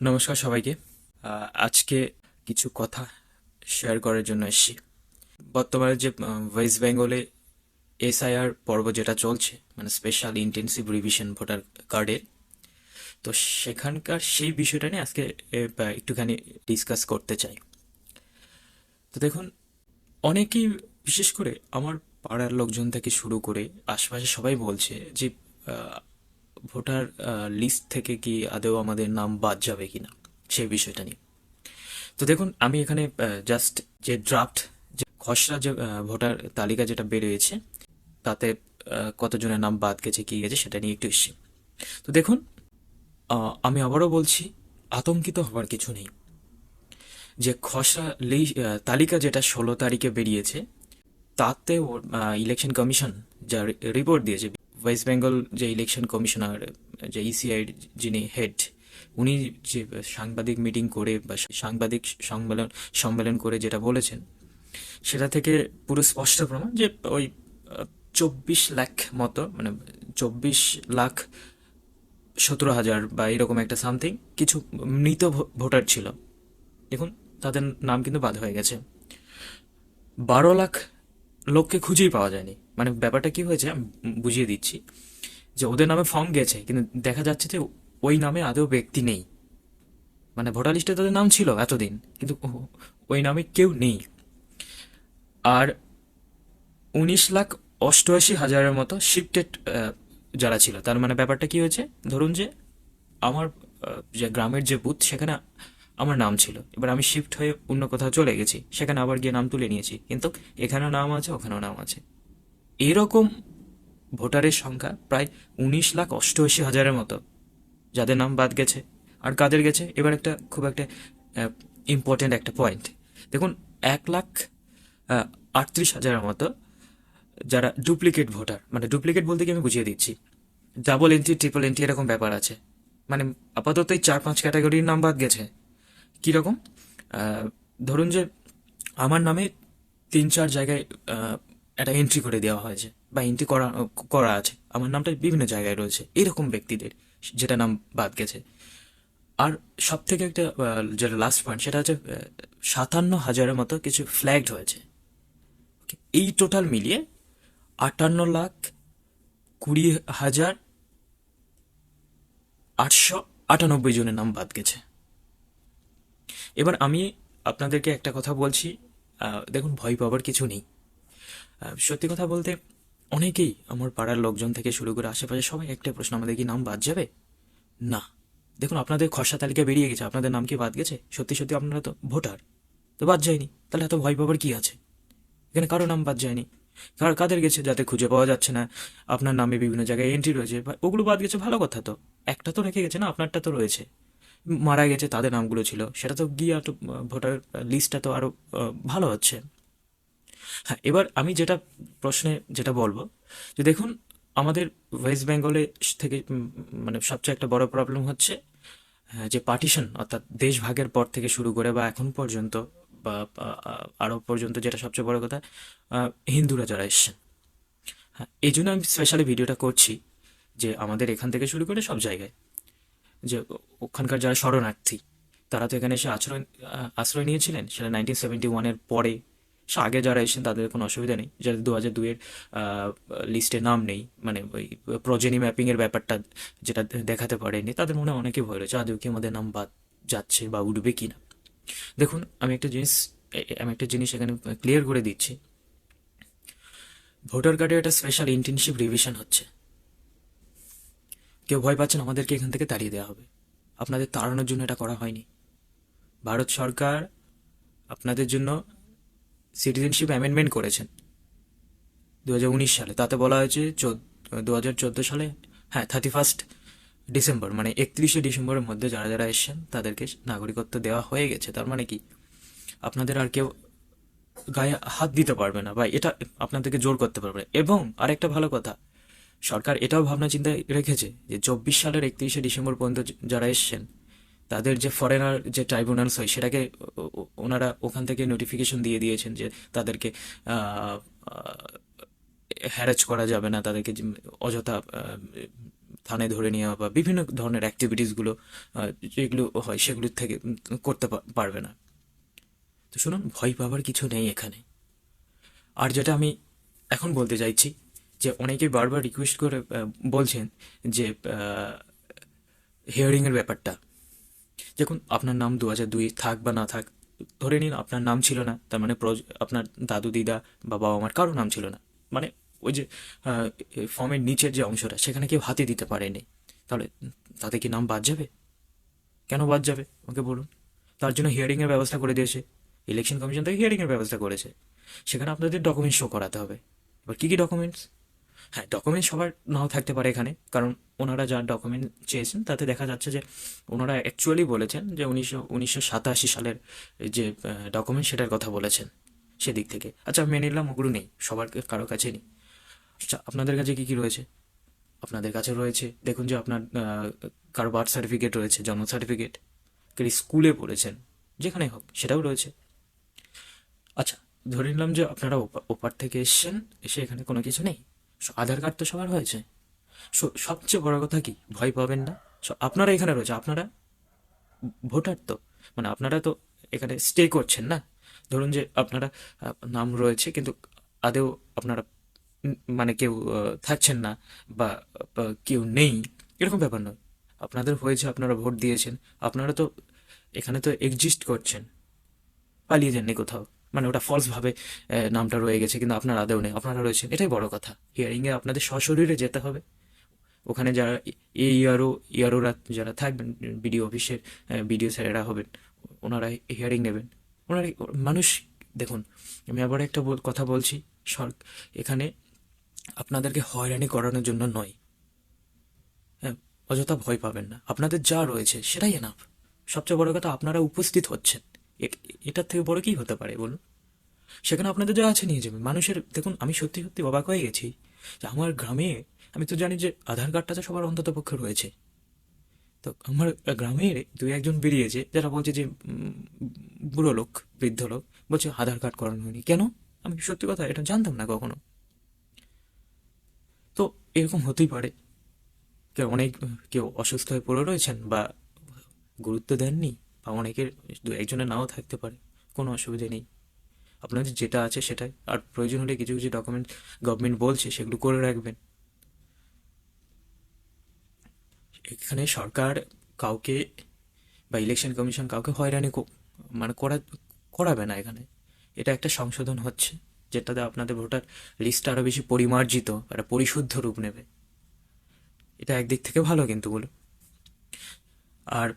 নমস্কার সবাইকে। আজকে কিছু কথা শেয়ার করার জন্য এসেছি। বর্তমানে যে ওয়েস্ট বেঙ্গলে এসআইআর পর্ব যেটা চলছে, মানে স্পেশাল ইন্টেন্সিভ রিভিশন ভোটার কার্ডের, তো সেখানকার সেই বিষয়টা নিয়ে আজকে একটুখানি ডিসকাস করতে চাই। তো দেখুন, অনেকেই, বিশেষ করে আমার পাড়ার লোকজন থেকে শুরু করে আশেপাশে সবাই বলছে যে ভোটার লিস্ট থেকে কি আদৌ আমাদের নাম বাদ যাবে কিনা, সেই বিষয়টা নিয়ে। তো দেখুন, আমি এখানে জাস্ট যে ড্রাফট, যে খসড়া যে ভোটার তালিকা যেটা বেরিয়েছে, তাতে কতজনের নাম বাদ গেছে কি গেছে সেটা নিয়ে একটু এসেছি। তো দেখুন, আমি আবারও বলছি, আতঙ্কিত হওয়ার কিছু নেই। যে খসড়া তালিকা যেটা 16 তারিখে বেরিয়েছে, তাতে ইলেকশন কমিশন যা রিপোর্ট দিয়েছে, ওয়েস্ট বেঙ্গল যে ইলেকশন কমিশনার, যে ইসিআই যিনি হেড, উনি যে সাংবাদিক মিটিং করে বা সাংবাদিক সম্মেলন সম্মেলন করে যেটা বলেছেন, সেটা থেকে পুরো স্পষ্ট প্রমাণ যে ওই 24 লাখ মতো, মানে 24,17,000 বা এরকম একটা সামথিং কিছু মৃত ভোটার ছিল। দেখুন, তাদের নাম কিন্তু বাদ হয়ে গেছে। 12 লাখ লোককে খুঁজেই পাওয়া যায়নি। মানে ব্যাপারটা কি হয়েছে আমি বুঝিয়ে দিচ্ছি। যে ওদের নামে ফর্ম গেছে, কিন্তু দেখা যাচ্ছে যে ওই নামে আদৌ ব্যক্তি নেই। মানে ভোটার লিস্টে তাদের নাম ছিল এতদিন, কিন্তু ওই নামে কেউ নেই। আর 19,88,000-এর মতো শিফটেড যারা ছিল, তার মানে ব্যাপারটা কি হয়েছে, ধরুন যে আমার যে গ্রামের যে বুথ, সেখানে আমার নাম ছিল, এবার আমি শিফট হয়ে অন্য কোথাও চলে গেছি, সেখানে আবার গিয়ে নাম তুলে নিয়েছি, কিন্তু এখানেও নাম আছে ওখানেও নাম আছে। এরকম ভোটারের সংখ্যা প্রায় 19,88,000-এর মতো, যাদের নাম বাদ গেছে। আর কাদের গেছে, এবার একটা খুব একটা ইম্পর্টেন্ট একটা পয়েন্ট দেখুন। 1,38,000-এর মতো যারা ডুপ্লিকেট ভোটার, মানে ডুপ্লিকেট বলতে কি আমি বুঝিয়ে দিচ্ছি, ডাবল এন্ট্রি ট্রিপল এন্ট্রি এরকম ব্যাপার আছে। মানে আপাতত এই 4-5 ক্যাটাগরির নাম বাদ গেছে। কীরকম? আহ, ধরুন যে আমার নামে 3-4 জায়গায় একটা এন্ট্রি করে দেওয়া হয়েছে, বা এন্ট্রি করা করা আছে, আমার নামটা বিভিন্ন জায়গায় রয়েছে, এরকম ব্যক্তিদের যেটা নাম বাদ গেছে। আর সব থেকে একটা যেটা লাস্ট পয়েন্ট, সেটা হচ্ছে 57,000-এর মতো কিছু ফ্ল্যাগড হয়েছে। এই টোটাল মিলিয়ে 58,20,898 জনের নাম বাদ গেছে। এবার আমি আপনাদেরকে একটা কথা বলছি, দেখুন, ভয় পাওয়ার কিছু নেই। সত্যি কথা বলতে, অনেকেই আমার পাড়ার লোকজন থেকে শুরু করে আশেপাশে সবাই একটা প্রশ্ন, আমাদের কি নাম বাদ যাবে? না। দেখুন, আপনাদের খসড়া তালিকা বেরিয়ে গেছে, আপনাদের নাম কি বাদ গেছে? সত্যি সত্যি আপনারা তো ভোটার, তো বাদ যায়নি, তাহলে এত ভয় পাবার কি আছে? এখানে কারো নাম বাদ যায়নি। কাদের গেছে, যাতে খুঁজে পাওয়া যাচ্ছে না, আপনার নামে বিভিন্ন জায়গায় এন্ট্রি রয়েছে, ওগুলো বাদ গেছে, ভালো কথা। তো একটা তো রেখে গেছে না, আপনারটা তো রয়েছে। মারা গেছে, তাদের নামগুলো ছিল, সেটা তো গিয়ে একটু ভোটার লিস্টটা তো আরো ভালো হচ্ছে। হ্যাঁ, এবার আমি যেটা প্রশ্নে যেটা বলবো, যে দেখুন, আমাদের ওয়েস্ট বেঙ্গলে থেকে মানে সবচেয়ে একটা বড় প্রবলেম হচ্ছে, যে পার্টিশন, অর্থাৎ দেশ ভাগের পর থেকে শুরু করে বা এখন পর্যন্ত, বা আরো পর্যন্ত, যেটা সবচেয়ে বড় কথা, হিন্দুরা যারা এসছেন। হ্যাঁ, এই জন্য আমি স্পেশালি ভিডিওটা করছি, যে আমাদের এখান থেকে শুরু করে সব জায়গায়, যে ওখানকার যারা শরণার্থী, তারা তো এখানে এসে আশ্রয় নিয়েছিলেন, সেটা 1971-এর পরে। সে আগে যারা এসেছেন তাদের কোনো অসুবিধা নেই, যাদের 2002-এর লিস্টে নাম নেই, মানে ওই প্রজেনি ম্যাপিংয়ের ব্যাপারটা যেটা দেখাতে পারেনি, তাদের মনে হয় অনেকে ভয় রয়েছে, আদৌ কি আমাদের নাম বাদ যাচ্ছে বা উঠবে কি না। দেখুন, আমি একটা জিনিস এখানে ক্লিয়ার করে দিচ্ছি। ভোটার কার্ডে একটা স্পেশাল ইন্টেনসিভ রিভিশন হচ্ছে। কেউ ভয় পাচ্ছেন আমাদেরকে এখান থেকে তাড়িয়ে দেওয়া হবে? আপনাদের তাড়ানোর জন্য এটা করা হয়নি। ভারত সরকার আপনাদের জন্য সিটিজেনশিপ অ্যামেন্ডমেন্ট করেছেন 2019 সালে। তাতে বলা হয়েছে 2014 সালে, হ্যাঁ, 31 ডিসেম্বর, মানে 31শে ডিসেম্বরের মধ্যে যারা যারা এসছেন তাদেরকে নাগরিকত্ব দেওয়া হয়ে গেছে। তার মানে কি, আপনাদের আর কেউ গায়ে হাত দিতে পারবে না, বা এটা আপনাদেরকে জোর করতে পারবে না। এবং আরেকটা ভালো কথা, সরকার এটাও ভাবনা চিন্তায় রেখেছে যে 24 সালের 31শে ডিসেম্বর পর্যন্ত যারা এসছেন, তাদের যে ফরেনার যে ট্রাইব্যুনালস হয়, সেটাকে ওনারা ওখান থেকে নোটিফিকেশন দিয়ে দিয়েছেন যে তাদেরকে হ্যারাস করা যাবে না, তাদেরকে অযথা থানায় ধরে নেওয়া বা বিভিন্ন ধরনের অ্যাক্টিভিটিসগুলো যেগুলো হয় সেগুলোর থেকে করতে পারবে না। তো শুনুন, ভয় পাওয়ার কিছু নেই এখানে। আর যেটা আমি এখন বলতে চাইছি, যে অনেকে বারবার রিকোয়েস্ট করে বলছেন যে হিয়ারিংয়ের ব্যাপারটা, দেখুন আপনার নাম 2002 থাক বা না থাক, ধরে নিন আপনার নাম ছিল না, তার মানে আপনার দাদু দিদা বা বাবা মার কারো নাম ছিল না, মানে ওই যে ফর্মের নিচের যে অংশটা সেখানে কেউ হাতে দিতে পারেনি, তাহলে তাতে কি নাম বাদ যাবে? কেন বাদ যাবে আমাকে বলুন? তার জন্য হিয়ারিংয়ের ব্যবস্থা করে দিয়েছে, ইলেকশন কমিশন থেকে হিয়ারিংয়ের ব্যবস্থা করেছে। সেখানে আপনাদের ডকুমেন্টস শো করাতে হবে। এবার কী কী ডকুমেন্টস? হ্যাঁ, ডকুমেন্টস সবার নাও থাকতে পারে এখানে, কারণ ওনারা যা ডকুমেন্ট চেয়েছেন তাতে দেখা যাচ্ছে যে ওনারা অ্যাকচুয়ালি বলেছেন যে 1987 সালের যে ডকুমেন্ট সেটার কথা বলেছেন, সেদিক থেকে আচ্ছা আমি মেনে নিলাম ওগুলো নেই, সবার কারো কাছে নেই। আচ্ছা, আপনাদের কাছে কী কী রয়েছে? আপনাদের কাছে রয়েছে, দেখুন যে আপনার কারো বার্থ সার্টিফিকেট রয়েছে, জন্ম সার্টিফিকেট, কারি স্কুলে পড়েছেন, যেখানে হোক সেটাও রয়েছে। আচ্ছা, ধরে নিলাম যে আপনারা ওপার থেকে এসছেন, এসে এখানে কোনো কিছু নেই, আধার কার্ড তো সবার হয়েছে। সবচেয়ে বড় কথা কি, ভয় পাবেন না। আপনারা এখানে রয়েছে, আপনারা ভোটার তো, মানে আপনারা তো এখানে স্টে করছেন না। ধরুন যে আপনারা নাম রয়েছে কিন্তু আদেও আপনারা মানে কেউ থাকছেন না বা কেউ নেই, এরকম ব্যাপার নয়। আপনাদের হয়েছে, আপনারা ভোট দিয়েছেন, আপনারা তো এখানে তো এক্সিস্ট করছেন, পালিয়ে যাননি কোথাও। মানে ওটা ফলস ভাবে নামটা রয়ে গেছে কিন্তু আপনার আদেও নেই, আপনারা রয়েছেন, এটাই বড় কথা। হিয়ারিংয়ে আপনাদের সশরীরে যেতে হবে। ওখানে যারা ইয়ারোরা যারা থাকবেন, বিডিও অফিসের বিডিও স্যারেরা হবেন, ওনারা হিয়ারিং নেবেন। ওনারা মানুষ, দেখুন আমি আবার একটা কথা বলছি, এখানে আপনাদেরকে হয়রানি করানোর জন্য নয়। হ্যাঁ, অযথা ভয় পাবেন না, আপনাদের যা রয়েছে সেটাই এনাফ। সবচেয়ে বড় কথা আপনারা উপস্থিত হচ্ছেন, এটার থেকে বড় কি হতে পারে বলুন? সেখানে আপনাদের যা আছে নিয়ে যাবেন। মানুষের, দেখুন আমি সত্যি সত্যি অবাক হয়ে গেছি যে আমার গ্রামে, আমি তো জানি যে আধার কার্ডটা তো সবার অন্তত পক্ষে রয়েছে, তো আমার গ্রামের দুই একজন বেরিয়েছে যারা বলছে যে বুড়ো লোক, বৃদ্ধ লোক, বলছে আধার কার্ড করানো হয়নি। কেন? আমি সত্যি কথা এটা জানতাম না কখনো। তো এরকম হতেই পারে, কেউ অসুস্থ হয়ে পড়ে রয়েছেন বা গুরুত্ব দেননি, বা অনেকের দু একজনের নাও থাকতে পারে, কোনো অসুবিধে নেই। আপনাদের যেটা আছে সেটাই, আর প্রয়োজন হলে কিছু কিছু ডকুমেন্ট গভর্নমেন্ট বলছে সেগুলো করে রাখবেন। এখানে সরকার কাউকে বা ইলেকশন কমিশন কাউকে হয়রানি মানে করাবে না এখানে। এটা একটা সংশোধন হচ্ছে, যেটাতে আপনাদের ভোটার লিস্টটা আরো বেশি পরিমার্জিত, একটা পরিশুদ্ধ রূপ নেবে। এটা একদিক থেকে ভালো কিন্তু বলো। আর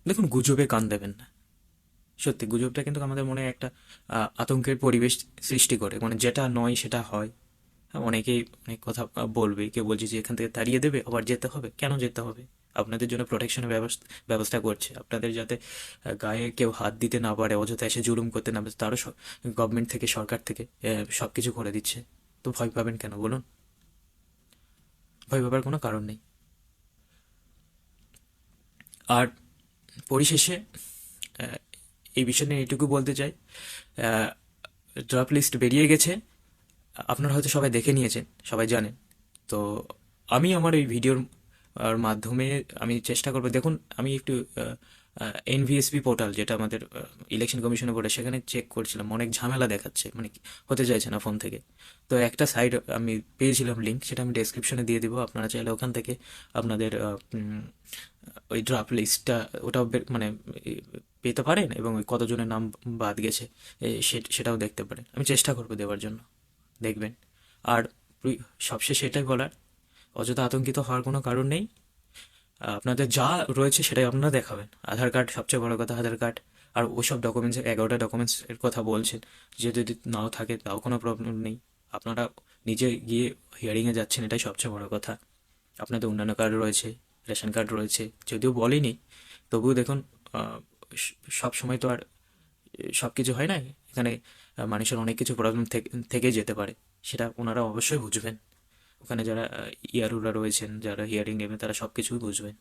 দেখুন, গুজবে কান দেবেন না। সত্যি গুজবটা কিন্তু আমাদের মনে একটা আতঙ্কের পরিবেশ সৃষ্টি করে, মানে যেটা নয় সেটা হয়। হ্যাঁ, অনেকেই অনেক কথা বলবে, কেউ বলছে যে এখান থেকে তাড়িয়ে দেবে, আবার যেতে হবে। কেন যেতে হবে? আপনাদের জন্য প্রোটেকশনের ব্যবস্থা করছে, আপনাদের যাতে গায়ে কেউ হাত দিতে না পারে, অযথা এসে জুলুম করতে না পারে, তারও গভর্নমেন্ট থেকে, সরকার থেকে সব কিছু করে দিচ্ছে। তো ভয় পাবেন কেন বলুন? ভয় পাবার কোনো কারণ নেই। আর পরিশেষে আহ, এই বিষয় নিয়ে এইটুকু বলতে চাই, ড্রাফট লিস্ট বেরিয়ে গেছে, আপনারা হয়তো সবাই দেখে নিয়েছেন, সবাই জানেন। তো আমি আমার এই ভিডিওর মাধ্যমে আমি চেষ্টা করবো, দেখুন আমি একটু এনভিএসপি পোর্টাল, যেটা আমাদের ইলেকশন কমিশনে বলে, সেখানে চেক করছিলাম, অনেক ঝামেলা দেখাচ্ছে, মানে হতে চাইছে না ফোন থেকে। তো একটা সাইট আমি পেয়েছিলাম লিঙ্ক, সেটা আমি ডেসক্রিপশনে দিয়ে দিব, আপনারা চাইলে ওখান থেকে আপনাদের ওই ড্রাফট লিস্টটা ওটাও মানে পেতে পারেন, এবং ওই কতজনের নাম বাদ গেছে সেটাও দেখতে পারেন। আমি চেষ্টা করবো দেওয়ার জন্য, দেখবেন। আর সবশেষে এটাই বলার, অযথা আতঙ্কিত হওয়ার কোনো কারণ নেই। আপনাদের যা রয়েছে সেটাই আপনারা দেখাবেন। আধার কার্ড, সবচেয়ে বড় কথা আধার কার্ড। আর ওইসব ডকুমেন্টস, 11টা ডকুমেন্টস এর কথা বলছেন, যে যদি নাও থাকে তাও কোনো প্রবলেম নেই। আপনারা নিজে গিয়ে হিয়ারিংয়ে যাচ্ছেন, এটাই সবচেয়ে বড় কথা। আপনাদের অন্যান্য কার্ড রয়েছে, রেশন কার্ড রয়েছে, যদিও বলেনি, তবুও দেখুন সব সময় তো আর সব কিছু হয় না এখানে। মানুষের অনেক কিছু প্রবলেম থেকে যেতে পারে, সেটা ওনারা অবশ্যই বুঝবেন। ওখানে যারা ইয়ারুরা রয়েছেন, যারা হিয়ারিং নেবেন, তারা সব কিছুই বুঝবেন।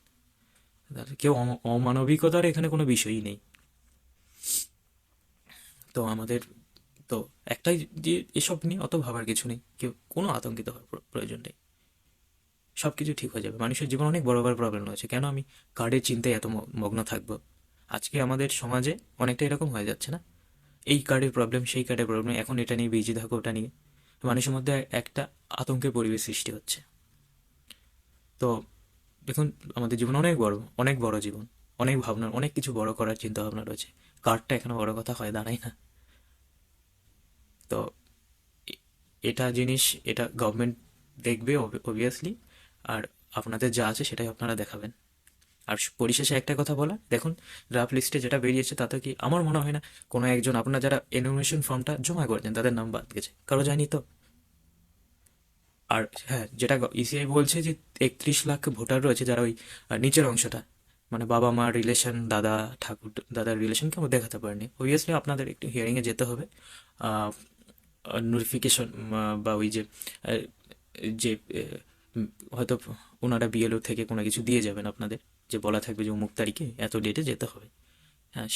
কেউ অমানবিকতার এখানে কোনো বিষয়ই নেই। তো আমাদের তো একটাই, যে এসব নিয়ে অত ভাবার কিছু নেই, কেউ কোনো আতঙ্কিত হওয়ার প্রয়োজন নেই। সব কিছু ঠিক হয়ে যাবে। মানুষের জীবনে অনেক বড় বড় প্রবলেম রয়েছে, কেন আমি কার্ডের চিন্তায় এত মগ্ন থাকবো? আজকে আমাদের সমাজে অনেকটা এরকম হয়ে যাচ্ছে না, এই কার্ডের প্রবলেম, সেই কার্ডের প্রবলেম, এখন এটা নিয়ে বিজি থাকো, ওটা নিয়ে মানুষের মধ্যে একটা আতঙ্কের পরিবেশ সৃষ্টি হচ্ছে। তো দেখুন, আমাদের জীবন অনেক বড়, অনেক বড় জীবন, অনেক ভাবনা, অনেক কিছু বড় করার চিন্তা ভাবনা রয়েছে। কার্ডটা এখনো বড় কথা হয়ে দাঁড়ায় না। তো এ- এটা জিনিস, এটা গভর্নমেন্ট দেখবে অবভিয়াসলি, আর আপনাদের যা আছে সেটাই আপনারা দেখাবেন। আর পরিশেষে একটা কথা বলা, দেখুন ড্রাফট লিস্টে যেটা বেরিয়েছে তাতে কি আমার মনে হয় না কোনো একজন, আপনারা যারা এনুমেশন ফর্মটা জমা করেছেন তাদের নাম বাদ গেছে, কারো যায়নি তো। আর হ্যাঁ, যেটা ইসিআই বলছে যে 31 লাখ ভোটার রয়েছে যারা ওই নিচের অংশটা, মানে বাবা মা রিলেশন, দাদা ঠাকুর দাদার রিলেশনকে আমরা দেখাতে পারিনি। অবভিয়াসলি আপনাদের একটু হিয়ারিংয়ে যেতে হবে, নোটিফিকেশন বা ওই যে আহ, যে উম, হয়তো ওনারা বিএলও থেকে কোনো কিছু দিয়ে যাবেন আপনাদের, যে বলা থাকবে যে অমুক তারিখে এত ডেটে যেতে হবে। হ্যাঁ,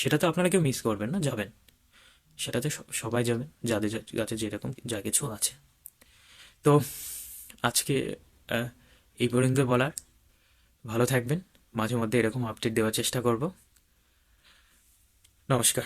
সেটা তো আপনারা কেউ মিস করবেন না, যাবেন। সেটাতে সবাই যাবেন, যাদের কাছে যেরকম যা কিছু আছে। তো আজকে আহ, এই পর্যন্ত বলার। ভালো থাকবেন, মাঝে মধ্যে এরকম আপডেট দেওয়ার চেষ্টা করব। নমস্কার।